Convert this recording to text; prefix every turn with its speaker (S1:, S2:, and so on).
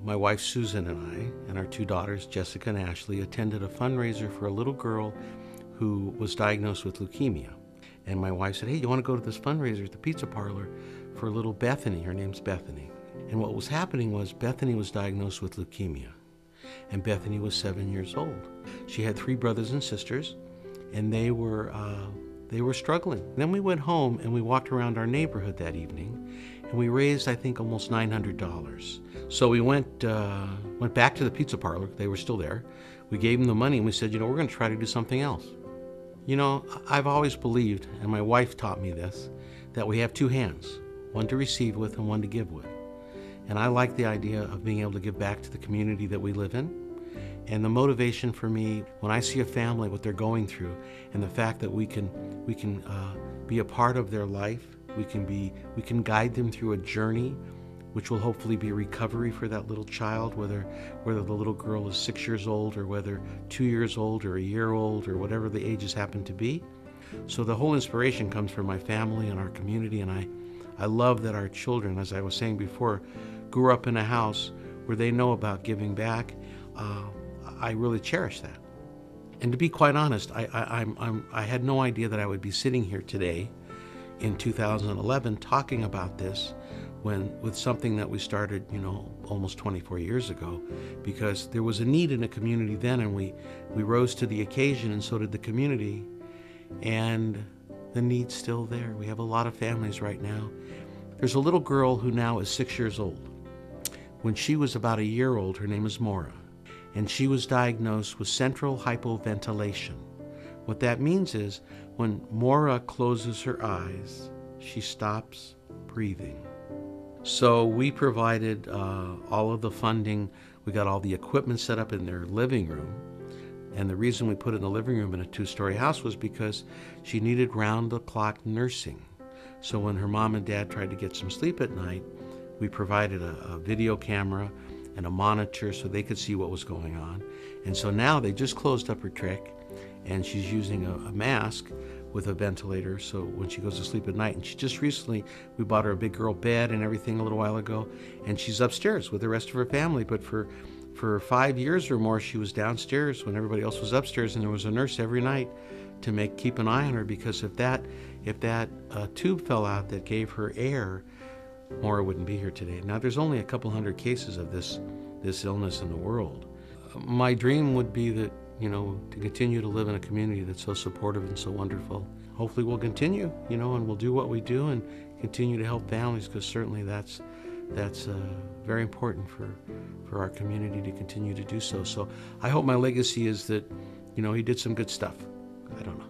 S1: my wife Susan and I and our two daughters, Jessica and Ashley, attended a fundraiser for a little girl who was diagnosed with leukemia. And my wife said, hey, you want to go to this fundraiser at the pizza parlor for little Bethany? Her name's Bethany. And what was happening was Bethany was diagnosed with leukemia. And Bethany was 7 years old. She had 3 brothers and sisters, and they were struggling. Then we went home and we walked around our neighborhood that evening, and we raised, I think, almost $900. So we went back to the pizza parlor. They were still there. We gave them the money and we said, we're going to try to do something else. I've always believed, and my wife taught me this, that we have 2 hands, one to receive with and one to give with. And I like the idea of being able to give back to the community that we live in. And the motivation for me, when I see a family, what they're going through, and the fact that we can be a part of their life, we can guide them through a journey, which will hopefully be recovery for that little child, whether the little girl is 6 years old or whether 2 years old or a year old or whatever the ages happen to be. So the whole inspiration comes from my family and our community, and I love that our children, as I was saying before, grew up in a house where they know about giving back. I really cherish that. And to be quite honest, I had no idea that I would be sitting here today in 2011 talking about this with something that we started, almost 24 years ago, because there was a need in the community then, and we rose to the occasion, and so did the community, and the need's still there. We have a lot of families right now. There's a little girl who now is 6 years old. When she was about a year old, her name is Maura, and she was diagnosed with central hypoventilation. What that means is when Maura closes her eyes, she stops breathing. So we provided all of the funding. We got all the equipment set up in their living room. And the reason we put it in the living room in a 2-story house was because she needed round-the-clock nursing. So when her mom and dad tried to get some sleep at night, we provided a video camera and a monitor so they could see what was going on. And so now they just closed up her trach, and she's using a mask with a ventilator so when she goes to sleep at night. And she just recently, we bought her a big girl bed and everything a little while ago, and she's upstairs with the rest of her family. But for 5 years or more, she was downstairs when everybody else was upstairs, and there was a nurse every night to keep an eye on her, because if that tube fell out that gave her air, Maura wouldn't be here today. Now, there's only a couple hundred cases of this illness in the world. My dream would be that, to continue to live in a community that's so supportive and so wonderful. Hopefully we'll continue, and we'll do what we do and continue to help families, because certainly that's very important for our community to continue to do so. So I hope my legacy is that, he did some good stuff. I don't know.